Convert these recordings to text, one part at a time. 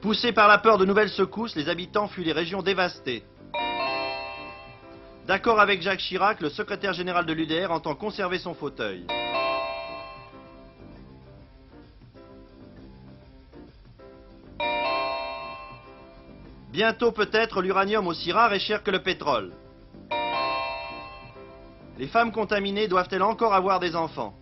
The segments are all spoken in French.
Poussés par la peur de nouvelles secousses, les habitants fuient les régions dévastées. D'accord avec Jacques Chirac, le secrétaire général de l'UDR entend conserver son fauteuil. Bientôt peut-être l'uranium aussi rare et cher que le pétrole. Les femmes contaminées doivent-elles encore avoir des enfants?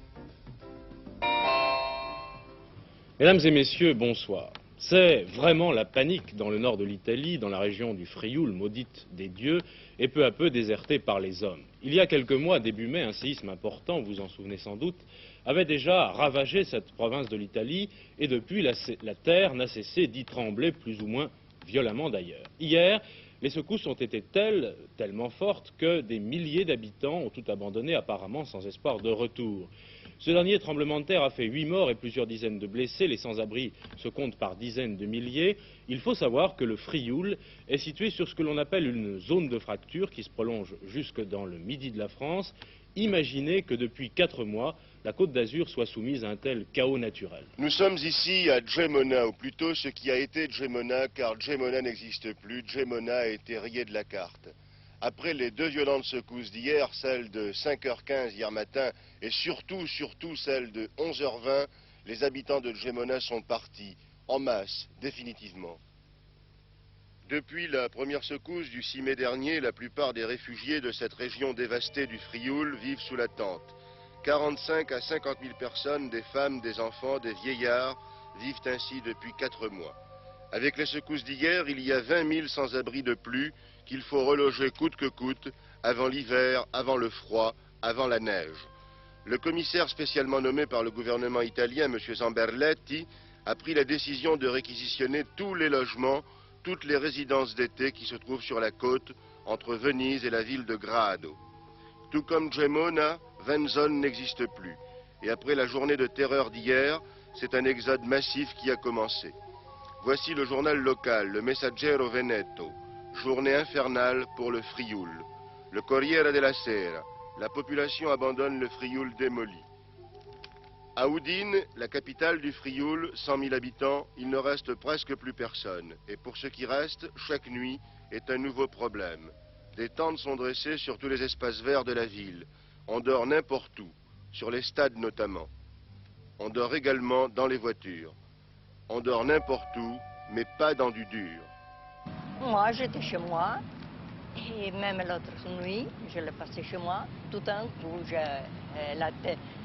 Mesdames et messieurs, bonsoir. C'est vraiment la panique dans le nord de l'Italie, dans la région du Frioul, maudite des dieux, et peu à peu désertée par les hommes. Il y a quelques mois, début mai, un séisme important, vous vous en souvenez sans doute, avait déjà ravagé cette province de l'Italie, et depuis, la terre n'a cessé d'y trembler plus ou moins violemment d'ailleurs. Hier, les secousses ont été tellement fortes que des milliers d'habitants ont tout abandonné, apparemment sans espoir de retour. Ce dernier tremblement de terre a fait 8 morts et plusieurs dizaines de blessés. Les sans-abri se comptent par dizaines de milliers. Il faut savoir que le Frioul est situé sur ce que l'on appelle une zone de fracture qui se prolonge jusque dans le midi de la France. Imaginez que depuis 4 mois, la Côte d'Azur soit soumise à un tel chaos naturel. Nous sommes ici à Gemona, ou plutôt ce qui a été Gemona, car Gemona n'existe plus. Gemona a été rayé de la carte. Après les 2 violentes secousses d'hier, celle de 5h15 hier matin et surtout celle de 11h20, les habitants de Gemona sont partis en masse, définitivement. Depuis la première secousse du 6 mai dernier, la plupart des réfugiés de cette région dévastée du Frioul vivent sous la tente. 45 à 50 000 personnes, des femmes, des enfants, des vieillards, vivent ainsi depuis 4 mois. Avec les secousses d'hier, il y a 20 000 sans-abri de plus qu'il faut reloger coûte que coûte, avant l'hiver, avant le froid, avant la neige. Le commissaire spécialement nommé par le gouvernement italien, M. Zamberletti, a pris la décision de réquisitionner tous les logements, toutes les résidences d'été qui se trouvent sur la côte, entre Venise et la ville de Grado. Tout comme Gemona, 20 zones n'existent plus. Et après la journée de terreur d'hier, c'est un exode massif qui a commencé. Voici le journal local, le Messaggero Veneto. Journée infernale pour le Frioul. Le Corriere della Sera. La population abandonne le Frioul démoli. À Udine, la capitale du Frioul, 100 000 habitants, il ne reste presque plus personne. Et pour ce qui reste, chaque nuit est un nouveau problème. Des tentes sont dressées sur tous les espaces verts de la ville. On dort n'importe où, sur les stades notamment. On dort également dans les voitures. On dort n'importe où, mais pas dans du dur. Moi, j'étais chez moi, et même l'autre nuit, je l'ai passé chez moi. Tout d'un coup,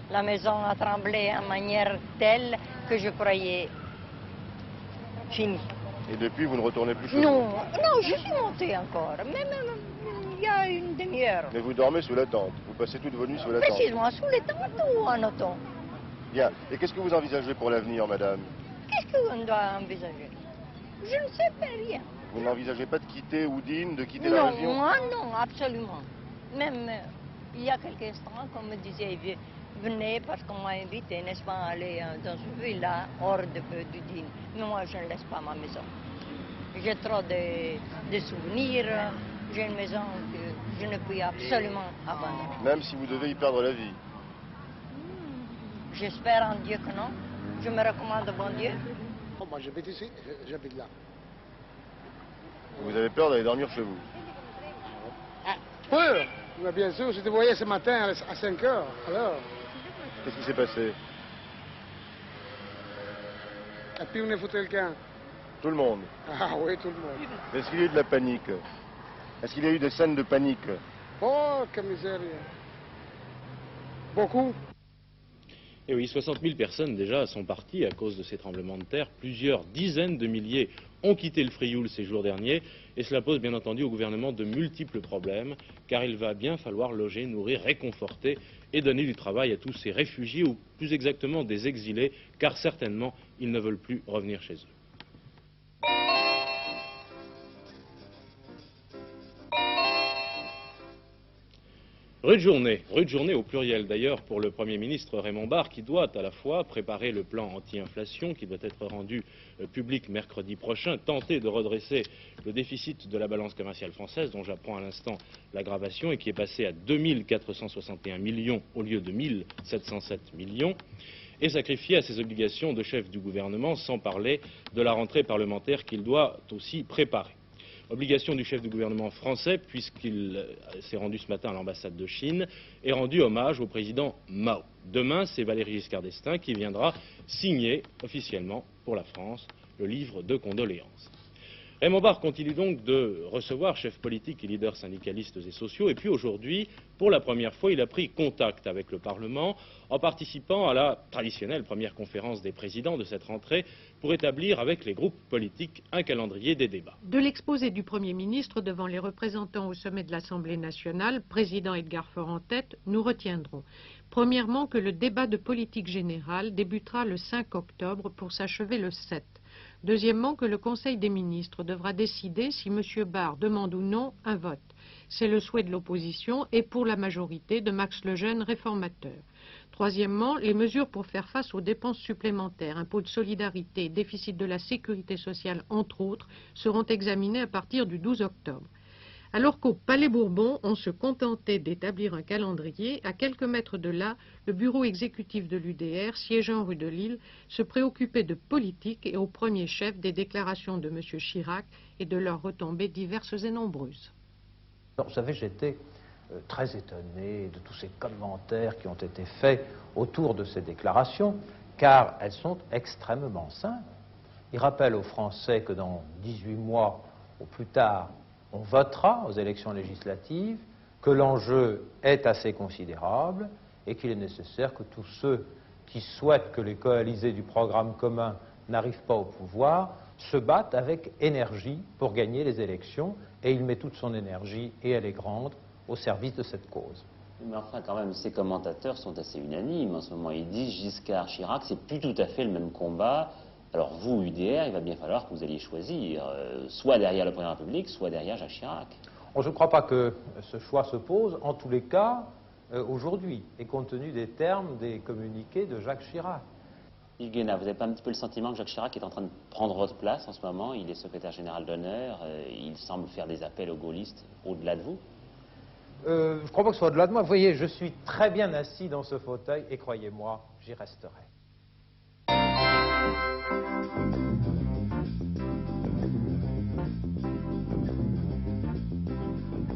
la maison a tremblé en manière telle que je croyais fini. Et depuis, vous ne retournez plus chez vous? Non, non, je suis montée encore, mais même il y a une demi-heure. Mais vous dormez sous la tente, vous passez toute vos nuits sous la tente? Précisément, sous les tentes ou en auto. Bien, et qu'est-ce que vous envisagez pour l'avenir, madame? Qu'est-ce qu'on doit envisager? Je ne sais pas rien. Vous n'envisagez pas de quitter Udine, de quitter la région? Non, moi non, absolument. Même il y a quelques instants, comme me disait, venez parce qu'on m'a invité, n'est-ce pas, à aller dans une villa hors d'Udine. Mais moi, je ne laisse pas ma maison. J'ai trop de souvenirs, j'ai une maison que je ne peux absolument abandonner. Même si vous devez y perdre la vie? J'espère en Dieu que non. Je me recommande au bon Dieu. Oh, moi, j'habite ici, j'habite là. Vous avez peur d'aller dormir chez vous? Ah, peur? Mais bien sûr, je te voyais ce matin à 5 heures, alors. Qu'est-ce qui s'est passé? Et puis on est foutu quelqu'un. Tout le monde? Ah oui, tout le monde. Est-ce qu'il y a eu de la panique? Est-ce qu'il y a eu des scènes de panique? Oh, quelle misère. Beaucoup. Et oui, 60 000 personnes déjà sont parties à cause de ces tremblements de terre. Plusieurs dizaines de milliers ont quitté le Frioul ces jours derniers. Et cela pose bien entendu au gouvernement de multiples problèmes, car il va bien falloir loger, nourrir, réconforter et donner du travail à tous ces réfugiés, ou plus exactement des exilés, car certainement ils ne veulent plus revenir chez eux. Rude journée au pluriel d'ailleurs pour le Premier ministre Raymond Barre qui doit à la fois préparer le plan anti-inflation qui doit être rendu public mercredi prochain, tenter de redresser le déficit de la balance commerciale française dont j'apprends à l'instant l'aggravation et qui est passé à 2 461 millions au lieu de 1 707 millions. et sacrifié à ses obligations de chef du gouvernement, sans parler de la rentrée parlementaire qu'il doit aussi préparer. Obligation du chef du gouvernement français, puisqu'il s'est rendu ce matin à l'ambassade de Chine, et rendu hommage au président Mao. Demain, c'est Valéry Giscard d'Estaing qui viendra signer officiellement pour la France le livre de condoléances. Raymond Barre continue donc de recevoir chefs politiques et leaders syndicalistes et sociaux. Et puis aujourd'hui, pour la première fois, il a pris contact avec le Parlement en participant à la traditionnelle première conférence des présidents de cette rentrée pour établir avec les groupes politiques un calendrier des débats. De l'exposé du Premier ministre devant les représentants au sommet de l'Assemblée nationale, président Edgar Faure en tête, nous retiendrons. Premièrement, que le débat de politique générale débutera le 5 octobre pour s'achever le 7. Deuxièmement, que le Conseil des ministres devra décider si M. Barre demande ou non un vote. C'est le souhait de l'opposition et pour la majorité de Max Lejeune, réformateur. Troisièmement, les mesures pour faire face aux dépenses supplémentaires, impôts de solidarité, déficit de la sécurité sociale, entre autres, seront examinées à partir du 12 octobre. Alors qu'au Palais Bourbon, on se contentait d'établir un calendrier, à quelques mètres de là, le bureau exécutif de l'UDR, siégeant rue de Lille, se préoccupait de politique et au premier chef des déclarations de M. Chirac et de leurs retombées diverses et nombreuses. Alors, vous savez, j'étais très étonné de tous ces commentaires qui ont été faits autour de ces déclarations, car elles sont extrêmement simples. Ils rappellent aux Français que dans 18 mois, au plus tard, on votera aux élections législatives, que l'enjeu est assez considérable et qu'il est nécessaire que tous ceux qui souhaitent que les coalisés du programme commun n'arrivent pas au pouvoir se battent avec énergie pour gagner les élections, et il met toute son énergie, et elle est grande, au service de cette cause. Mais enfin, quand même, ces commentateurs sont assez unanimes en ce moment. Ils disent Giscard, Chirac, c'est plus tout à fait le même combat. Alors vous, UDR, il va bien falloir que vous alliez choisir, soit derrière le président de la République, soit derrière Jacques Chirac. Je ne crois pas que ce choix se pose, en tous les cas, aujourd'hui, et compte tenu des termes des communiqués de Jacques Chirac. Yves Guénat, vous n'avez pas un petit peu le sentiment que Jacques Chirac est en train de prendre votre place en ce moment? Il est secrétaire général d'honneur, il semble faire des appels aux gaullistes au-delà de vous. Je ne crois pas que ce soit au-delà de moi. Vous voyez, je suis très bien assis dans ce fauteuil, et croyez-moi, j'y resterai.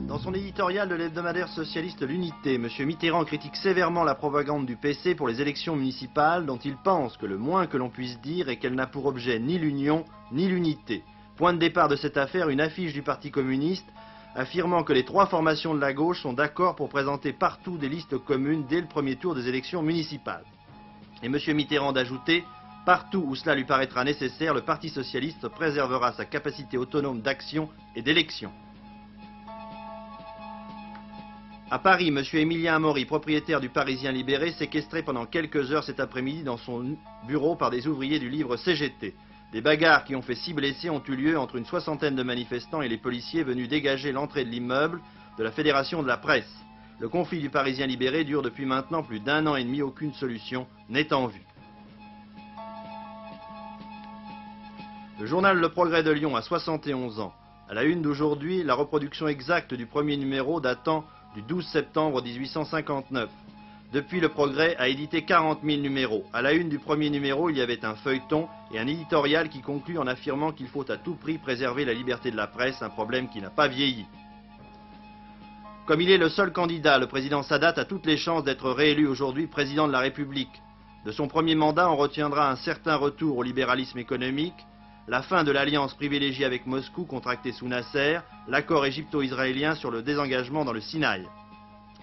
Dans son éditorial de l'hebdomadaire socialiste L'Unité, M. Mitterrand critique sévèrement la propagande du PC pour les élections municipales, dont il pense que le moins que l'on puisse dire est qu'elle n'a pour objet ni l'union ni l'unité. Point de départ de cette affaire, une affiche du Parti communiste affirmant que les trois formations de la gauche sont d'accord pour présenter partout des listes communes dès le premier tour des élections municipales. Et M. Mitterrand d'ajouter: partout où cela lui paraîtra nécessaire, le Parti socialiste préservera sa capacité autonome d'action et d'élection. À Paris, M. Émilien Amaury, propriétaire du Parisien libéré, séquestré pendant quelques heures cet après-midi dans son bureau par des ouvriers du livre CGT. Des bagarres qui ont fait 6 blessés ont eu lieu entre une soixantaine de manifestants et les policiers venus dégager l'entrée de l'immeuble de la Fédération de la presse. Le conflit du Parisien libéré dure depuis maintenant plus d'1 an et demi, aucune solution n'est en vue. Le journal Le Progrès de Lyon a 71 ans. À la une d'aujourd'hui, la reproduction exacte du premier numéro datant du 12 septembre 1859. Depuis, Le Progrès a édité 40 000 numéros. À la une du premier numéro, il y avait un feuilleton et un éditorial qui conclut en affirmant qu'il faut à tout prix préserver la liberté de la presse, un problème qui n'a pas vieilli. Comme il est le seul candidat, le président Sadat a toutes les chances d'être réélu aujourd'hui président de la République. De son premier mandat, on retiendra un certain retour au libéralisme économique, la fin de l'alliance privilégiée avec Moscou contractée sous Nasser, l'accord égypto-israélien sur le désengagement dans le Sinaï.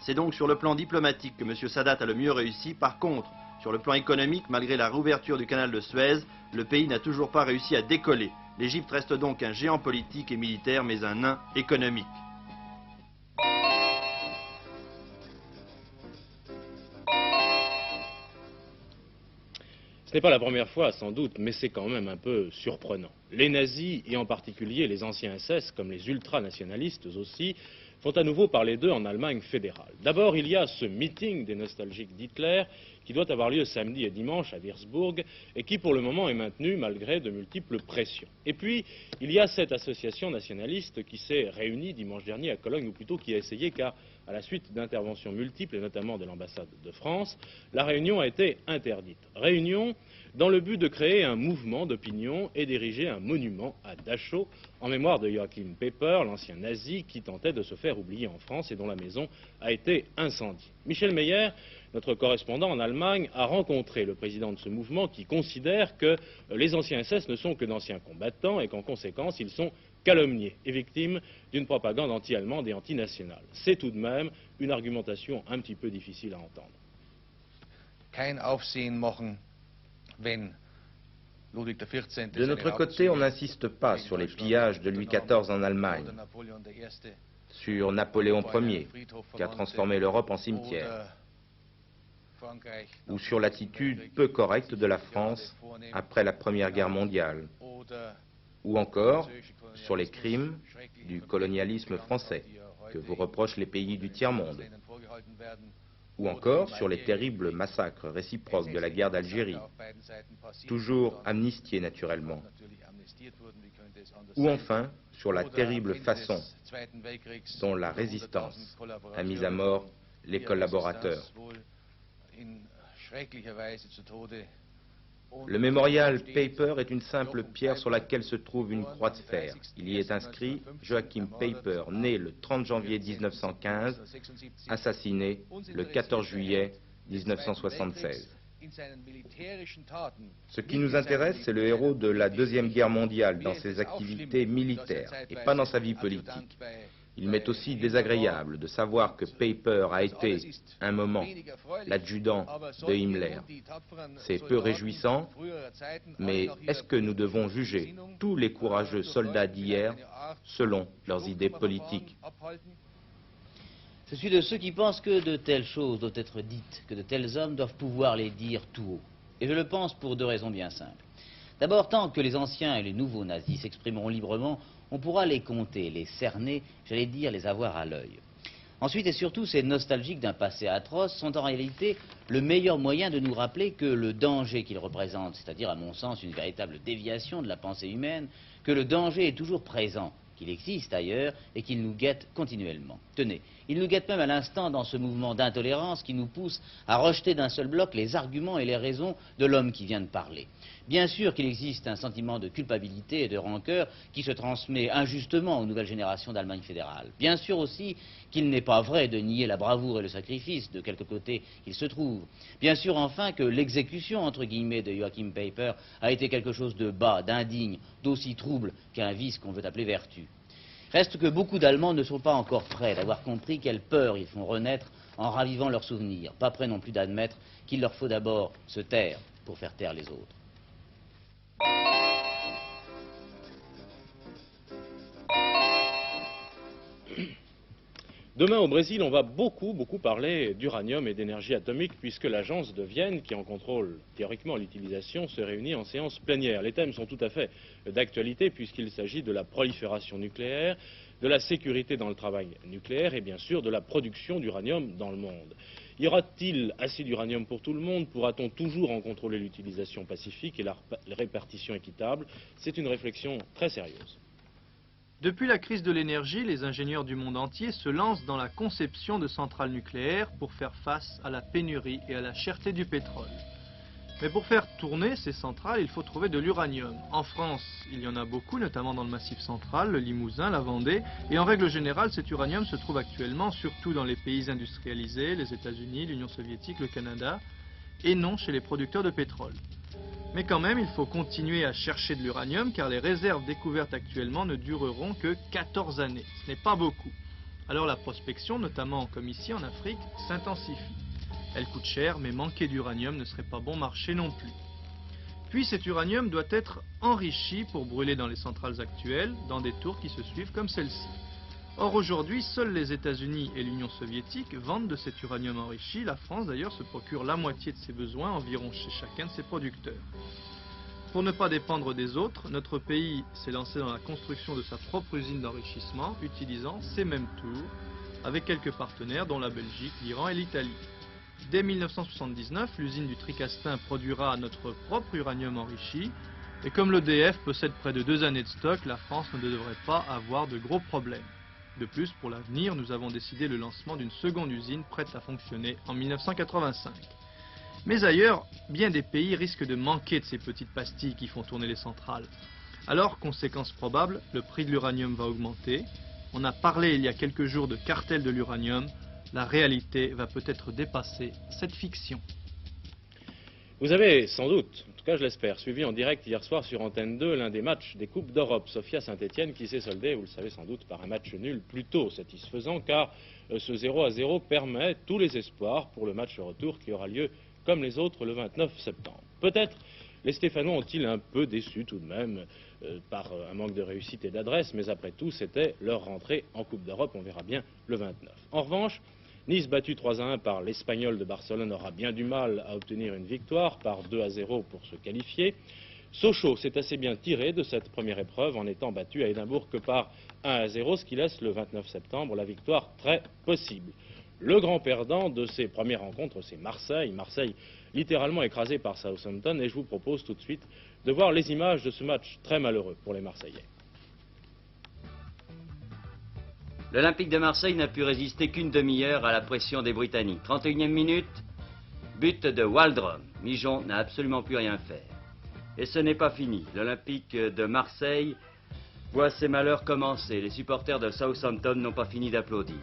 C'est donc sur le plan diplomatique que M. Sadat a le mieux réussi. Par contre, sur le plan économique, malgré la réouverture du canal de Suez, le pays n'a toujours pas réussi à décoller. L'Égypte reste donc un géant politique et militaire, mais un nain économique. Ce n'est pas la première fois, sans doute, mais c'est quand même un peu surprenant. Les nazis, et en particulier les anciens SS, comme les ultranationalistes aussi, font à nouveau parler d'eux en Allemagne fédérale. D'abord, il y a ce meeting des nostalgiques d'Hitler, qui doit avoir lieu samedi et dimanche à Würzburg, et qui pour le moment est maintenu malgré de multiples pressions. Et puis, il y a cette association nationaliste qui s'est réunie dimanche dernier à Cologne, ou plutôt qui a essayé, car à la suite d'interventions multiples, et notamment de l'ambassade de France, la réunion a été interdite. Réunion dans le but de créer un mouvement d'opinion et d'ériger un monument à Dachau en mémoire de Joachim Peiper, l'ancien nazi qui tentait de se faire oublier en France et dont la maison a été incendiée. Michel Meyer, notre correspondant en Allemagne, a rencontré le président de ce mouvement qui considère que les anciens SS ne sont que d'anciens combattants et qu'en conséquence ils sont calomniés et victimes d'une propagande anti-allemande et antinationale. C'est tout de même une argumentation un petit peu difficile à entendre. De notre côté, on n'insiste pas sur les pillages de Louis XIV en Allemagne, sur Napoléon Ier, qui a transformé l'Europe en cimetière, ou sur l'attitude peu correcte de la France après la Première Guerre mondiale, ou encore sur les crimes du colonialisme français que vous reprochent les pays du tiers-monde, ou encore sur les terribles massacres réciproques de la guerre d'Algérie, toujours amnistiés naturellement, ou enfin sur la terrible façon dont la résistance a mis à mort les collaborateurs. Le mémorial Peiper est une simple pierre sur laquelle se trouve une croix de fer. Il y est inscrit « Joachim Peiper, né le 30 janvier 1915, assassiné le 14 juillet 1976 ». Ce qui nous intéresse, c'est le héros de la Deuxième Guerre mondiale dans ses activités militaires et pas dans sa vie politique. Il m'est aussi désagréable de savoir que Peiper a été, un moment, l'adjudant de Himmler. C'est peu réjouissant, mais est-ce que nous devons juger tous les courageux soldats d'hier selon leurs idées politiques? Je suis de ceux qui pensent que de telles choses doivent être dites, que de tels hommes doivent pouvoir les dire tout haut. Et je le pense pour deux raisons bien simples. D'abord, tant que les anciens et les nouveaux nazis s'exprimeront librement, on pourra les compter, les cerner, j'allais dire les avoir à l'œil. Ensuite et surtout, ces nostalgiques d'un passé atroce sont en réalité le meilleur moyen de nous rappeler que le danger qu'ils représentent, c'est-à-dire à mon sens une véritable déviation de la pensée humaine, que le danger est toujours présent, qu'il existe ailleurs et qu'il nous guette continuellement. Tenez, il nous guette même à l'instant dans ce mouvement d'intolérance qui nous pousse à rejeter d'un seul bloc les arguments et les raisons de l'homme qui vient de parler. Bien sûr qu'il existe un sentiment de culpabilité et de rancœur qui se transmet injustement aux nouvelles générations d'Allemagne fédérale. Bien sûr aussi qu'il n'est pas vrai de nier la bravoure et le sacrifice de quelque côté qu'il se trouve. Bien sûr enfin que l'exécution entre guillemets de Joachim Peiper a été quelque chose de bas, d'indigne, d'aussi trouble qu'un vice qu'on veut appeler vertu. Reste que beaucoup d'Allemands ne sont pas encore prêts d'avoir compris quelle peur ils font renaître en ravivant leurs souvenirs, pas prêts non plus d'admettre qu'il leur faut d'abord se taire pour faire taire les autres. Demain au Brésil, on va beaucoup parler d'uranium et d'énergie atomique puisque l'agence de Vienne, qui en contrôle théoriquement l'utilisation, se réunit en séance plénière. Les thèmes sont tout à fait d'actualité puisqu'il s'agit de la prolifération nucléaire, de la sécurité dans le travail nucléaire et bien sûr de la production d'uranium dans le monde. Y aura-t-il assez d'uranium pour tout le monde? Pourra-t-on toujours en contrôler l'utilisation pacifique et la répartition équitable? C'est une réflexion très sérieuse. Depuis la crise de l'énergie, les ingénieurs du monde entier se lancent dans la conception de centrales nucléaires pour faire face à la pénurie et à la cherté du pétrole. Mais pour faire tourner ces centrales, il faut trouver de l'uranium. En France, il y en a beaucoup, notamment dans le Massif central, le Limousin, la Vendée, et en règle générale, cet uranium se trouve actuellement surtout dans les pays industrialisés, les États-Unis, l'Union soviétique, le Canada, et non chez les producteurs de pétrole. Mais quand même, il faut continuer à chercher de l'uranium car les réserves découvertes actuellement ne dureront que 14 années. Ce n'est pas beaucoup. Alors la prospection, notamment comme ici en Afrique, s'intensifie. Elle coûte cher, mais manquer d'uranium ne serait pas bon marché non plus. Puis cet uranium doit être enrichi pour brûler dans les centrales actuelles, dans des tours qui se suivent comme celle-ci. Or aujourd'hui, seuls les États-Unis et l'Union soviétique vendent de cet uranium enrichi. La France d'ailleurs se procure la moitié de ses besoins environ chez chacun de ses producteurs. Pour ne pas dépendre des autres, notre pays s'est lancé dans la construction de sa propre usine d'enrichissement, utilisant ces mêmes tours, avec quelques partenaires dont la Belgique, l'Iran et l'Italie. Dès 1979, l'usine du Tricastin produira notre propre uranium enrichi, et comme l'EDF possède près de 2 années de stock, la France ne devrait pas avoir de gros problèmes. De plus, pour l'avenir, nous avons décidé le lancement d'une seconde usine prête à fonctionner en 1985. Mais ailleurs, bien des pays risquent de manquer de ces petites pastilles qui font tourner les centrales. Alors, conséquence probable, le prix de l'uranium va augmenter. On a parlé il y a quelques jours de cartel de l'uranium. La réalité va peut-être dépasser cette fiction. Vous avez sans doute, en tout cas je l'espère, suivi en direct hier soir sur Antenne 2 l'un des matchs des Coupes d'Europe. Sofia Saint-Etienne qui s'est soldé, vous le savez sans doute, par un match nul plutôt satisfaisant car ce 0-0 permet tous les espoirs pour le match retour qui aura lieu comme les autres le 29 septembre. Peut-être les Stéphanois ont-ils un peu déçus tout de même par un manque de réussite et d'adresse, mais après tout c'était leur rentrée en Coupe d'Europe, on verra bien le 29. En revanche, Nice battu 3-1 par l'Espagnol de Barcelone aura bien du mal à obtenir une victoire par 2-0 pour se qualifier. Sochaux s'est assez bien tiré de cette première épreuve en étant battu à Édimbourg que par 1-0, ce qui laisse le 29 septembre la victoire très possible. Le grand perdant de ces premières rencontres, c'est Marseille. Marseille littéralement écrasé par Southampton et je vous propose tout de suite de voir les images de ce match très malheureux pour les Marseillais. L'Olympique de Marseille n'a pu résister qu'une demi-heure à la pression des Britanniques. 31e minute, but de Waldrom. Mijon n'a absolument pu rien faire. Et ce n'est pas fini. L'Olympique de Marseille voit ses malheurs commencer. Les supporters de Southampton n'ont pas fini d'applaudir.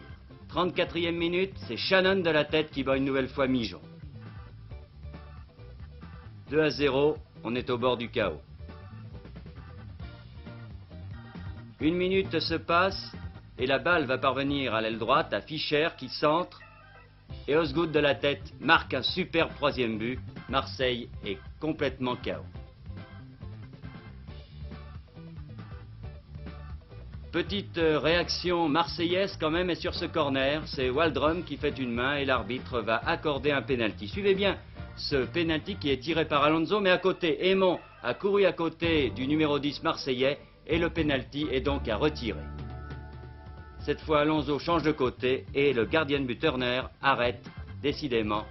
34e minute, c'est Shannon de la tête qui bat une nouvelle fois Mijon. 2-0, on est au bord du chaos. Une minute se passe. Et la balle va parvenir à l'aile droite à Fischer qui centre. Et Osgood de la tête marque un superbe troisième but. Marseille est complètement KO. Petite réaction marseillaise quand même et sur ce corner. C'est Waldrom qui fait une main et l'arbitre va accorder un pénalty. Suivez bien ce pénalty qui est tiré par Alonso. Mais à côté, Aymon a couru à côté du numéro 10 marseillais. Et le pénalty est donc à retirer. Cette fois, Alonso change de côté et le gardien de but Turner arrête. Décidément,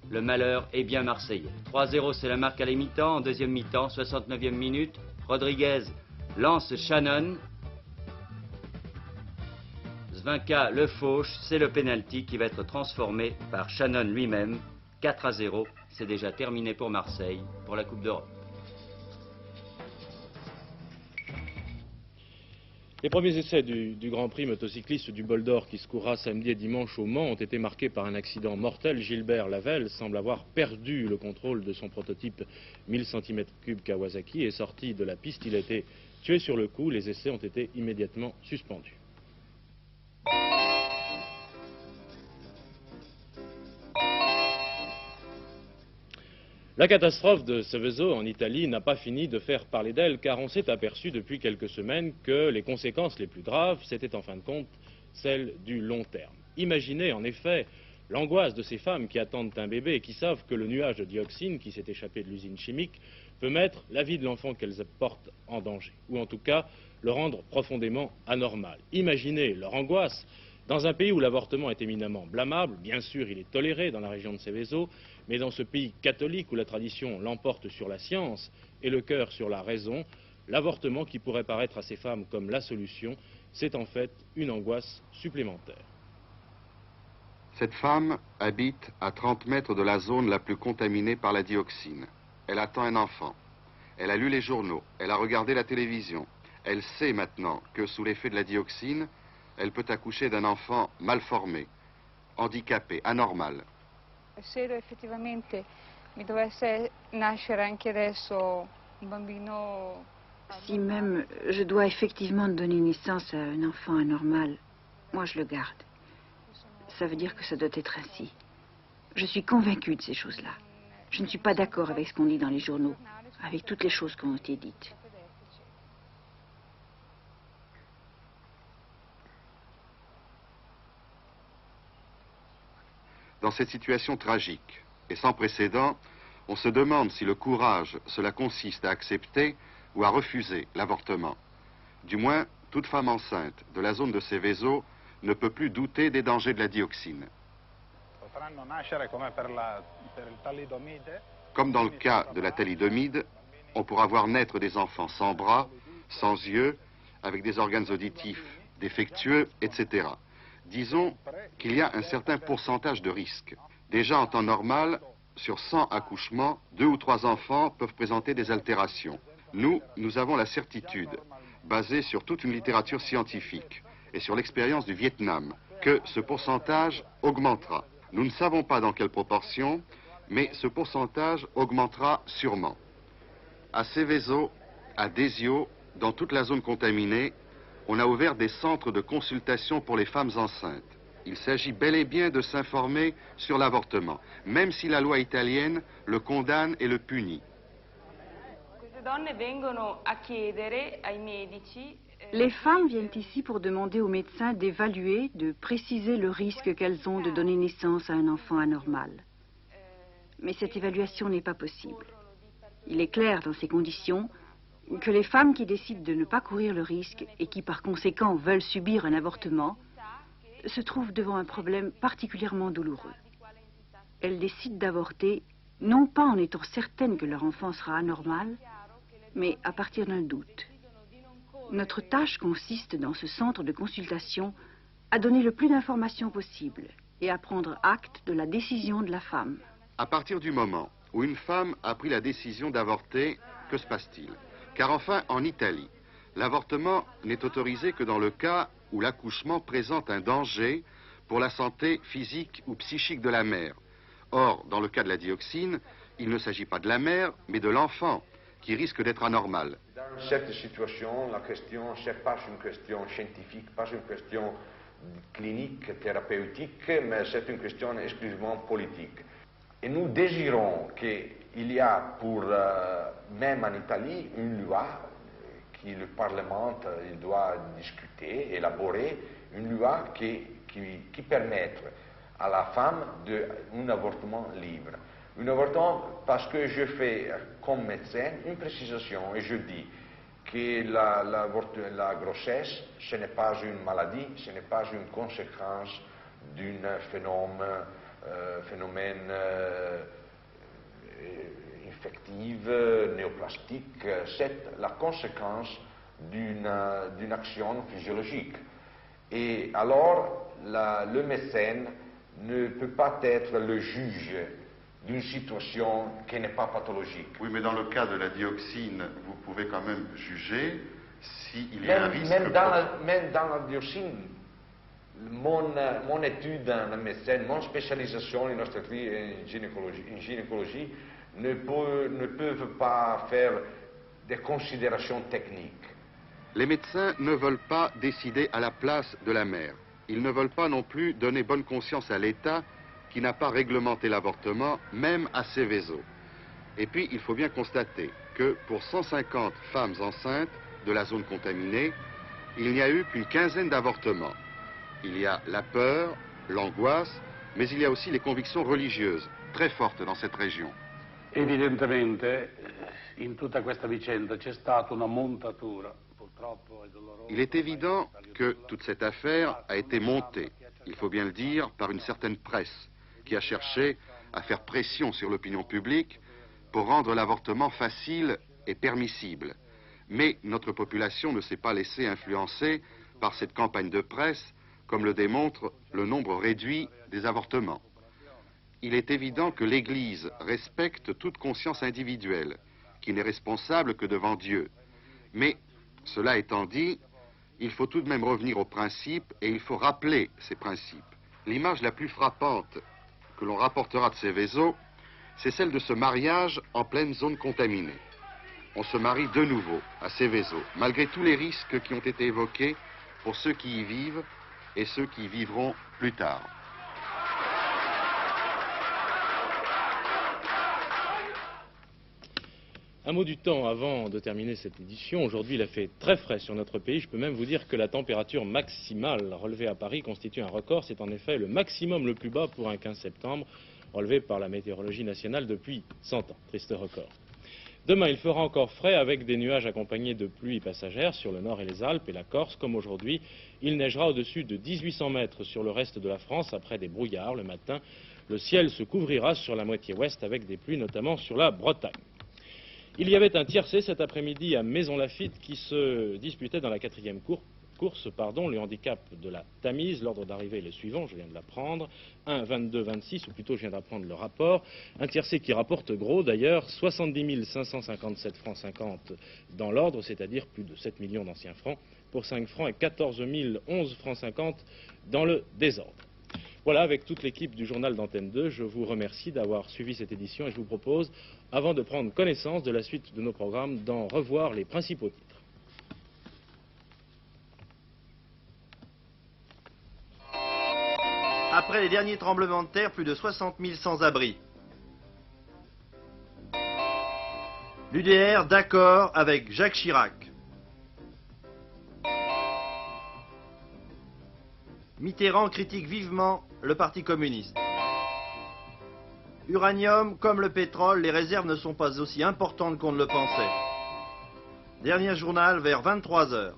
le malheur est bien marseillais. 3-0, c'est la marque à la mi-temps. En deuxième mi-temps, 69e minute, Rodriguez lance Shannon. Zvinka le fauche, c'est le pénalty qui va être transformé par Shannon lui-même. 4-0, c'est déjà terminé pour Marseille pour la Coupe d'Europe. Les premiers essais du Grand Prix motocycliste du Bol d'Or qui se courra samedi et dimanche au Mans ont été marqués par un accident mortel. Gilbert Lavelle semble avoir perdu le contrôle de son prototype 1000 cm3 Kawasaki et est sorti de la piste. Il a été tué sur le coup. Les essais ont été immédiatement suspendus. La catastrophe de Seveso en Italie n'a pas fini de faire parler d'elle car on s'est aperçu depuis quelques semaines que les conséquences les plus graves, c'était en fin de compte celles du long terme. Imaginez en effet l'angoisse de ces femmes qui attendent un bébé et qui savent que le nuage de dioxine qui s'est échappé de l'usine chimique peut mettre la vie de l'enfant qu'elles portent en danger, ou en tout cas le rendre profondément anormal. Imaginez leur angoisse dans un pays où l'avortement est éminemment blâmable. Bien sûr, il est toléré dans la région de Seveso, mais dans ce pays catholique où la tradition l'emporte sur la science et le cœur sur la raison, l'avortement qui pourrait paraître à ces femmes comme la solution, c'est en fait une angoisse supplémentaire. Cette femme habite à 30 mètres de la zone la plus contaminée par la dioxine. Elle attend un enfant. Elle a lu les journaux, elle a regardé la télévision. Elle sait maintenant que sous l'effet de la dioxine, elle peut accoucher d'un enfant mal formé, handicapé, anormal. Se effettivamente mi dovesse nascere anche adesso un bambino... Si même je dois effectivement donner naissance à un enfant anormal, moi je le garde. Ça veut dire que ça doit être ainsi. Je suis convaincue de ces choses-là. Je ne suis pas d'accord avec ce qu'on dit dans les journaux, avec toutes les choses qui ont été dites. Dans cette situation tragique et sans précédent, on se demande si le courage, cela consiste à accepter ou à refuser l'avortement. Du moins, toute femme enceinte de la zone de Seveso ne peut plus douter des dangers de la dioxine. Comme dans le cas de la thalidomide, on pourra voir naître des enfants sans bras, sans yeux, avec des organes auditifs défectueux, etc. Disons qu'il y a un certain pourcentage de risque. Déjà en temps normal, sur 100 accouchements, 2 ou 3 enfants peuvent présenter des altérations. Nous avons la certitude, basée sur toute une littérature scientifique et sur l'expérience du Vietnam, que ce pourcentage augmentera. Nous ne savons pas dans quelle proportion, mais ce pourcentage augmentera sûrement. À Seveso, à Desio, dans toute la zone contaminée, on a ouvert des centres de consultation pour les femmes enceintes. Il s'agit bel et bien de s'informer sur l'avortement, même si la loi italienne le condamne et le punit. Les femmes viennent ici pour demander aux médecins d'évaluer, de préciser le risque qu'elles ont de donner naissance à un enfant anormal. Mais cette évaluation n'est pas possible. Il est clair dans ces conditions que les femmes qui décident de ne pas courir le risque et qui par conséquent veulent subir un avortement se trouvent devant un problème particulièrement douloureux. Elles décident d'avorter non pas en étant certaines que leur enfant sera anormal, mais à partir d'un doute. Notre tâche consiste dans ce centre de consultation à donner le plus d'informations possible et à prendre acte de la décision de la femme. À partir du moment où une femme a pris la décision d'avorter, que se passe-t-il? Car enfin, en Italie, l'avortement n'est autorisé que dans le cas où l'accouchement présente un danger pour la santé physique ou psychique de la mère. Or, dans le cas de la dioxine, il ne s'agit pas de la mère, mais de l'enfant, qui risque d'être anormal. Dans cette situation, la question, ce n'est pas une question scientifique, pas une question clinique, thérapeutique, mais c'est une question exclusivement politique. Et nous désirons qu'il y a pour, même en Italie, une loi que le Parlement il doit discuter, élaborer, une loi qui permette à la femme un avortement libre. Un avortement parce que je fais comme médecin une précision et je dis que la grossesse, ce n'est pas une maladie, ce n'est pas une conséquence d'un phénomène infectif, néoplastique, c'est la conséquence d'une action physiologique. Et alors, le médecin ne peut pas être le juge d'une situation qui n'est pas pathologique. Oui, mais dans le cas de la dioxine, vous pouvez quand même juger s'il y a un risque. Même dans la dioxine, mon étude en médecin, mon spécialisation en obstétrique et en gynécologie ne peuvent pas faire des considérations techniques. Les médecins ne veulent pas décider à la place de la mère. Ils ne veulent pas non plus donner bonne conscience à l'État qui n'a pas réglementé l'avortement, même à Seveso. Et puis, il faut bien constater que pour 150 femmes enceintes de la zone contaminée, il n'y a eu qu'une quinzaine d'avortements. Il y a la peur, l'angoisse, mais il y a aussi les convictions religieuses, très fortes dans cette région. Evidentemente, in tutta questa vicenda c'è stata una montatura. Il est évident que toute cette affaire a été montée, il faut bien le dire, par une certaine presse qui a cherché à faire pression sur l'opinion publique pour rendre l'avortement facile et permissible. Mais notre population ne s'est pas laissée influencer par cette campagne de presse, comme le démontre le nombre réduit des avortements. Il est évident que l'Église respecte toute conscience individuelle, qui n'est responsable que devant Dieu. Mais, cela étant dit, il faut tout de même revenir aux principes et il faut rappeler ces principes. L'image la plus frappante que l'on rapportera de Seveso, c'est celle de ce mariage en pleine zone contaminée. On se marie de nouveau à Seveso, malgré tous les risques qui ont été évoqués pour ceux qui y vivent et ceux qui y vivront plus tard. Un mot du temps avant de terminer cette édition. Aujourd'hui, il a fait très frais sur notre pays. Je peux même vous dire que la température maximale relevée à Paris constitue un record. C'est en effet le maximum le plus bas pour un 15 septembre, relevé par la météorologie nationale depuis 100 ans. Triste record. Demain, il fera encore frais avec des nuages accompagnés de pluies passagères sur le nord et les Alpes et la Corse. Comme aujourd'hui, il neigera au-dessus de 1800 mètres sur le reste de la France après des brouillards. Le matin, le ciel se couvrira sur la moitié ouest avec des pluies, notamment sur la Bretagne. Il y avait un tiercé cet après-midi à Maisons-Laffitte qui se disputait dans la 4e course, le handicap de la Tamise. L'ordre d'arrivée est le suivant, je viens de l'apprendre. 1, 22, 26, ou plutôt je viens d'apprendre le rapport. Un tiercé qui rapporte gros d'ailleurs, 70 557 francs 50 dans l'ordre, c'est-à-dire plus de 7 millions d'anciens francs pour 5 francs et 14 011 francs 50 dans le désordre. Voilà, avec toute l'équipe du journal d'Antenne 2, je vous remercie d'avoir suivi cette édition et je vous propose, avant de prendre connaissance de la suite de nos programmes, d'en revoir les principaux titres. Après les derniers tremblements de terre, plus de 60 000 sans-abri. L'UDR d'accord avec Jacques Chirac. Mitterrand critique vivement le Parti communiste. Uranium, comme le pétrole, les réserves ne sont pas aussi importantes qu'on ne le pensait. Dernier journal vers 23 h.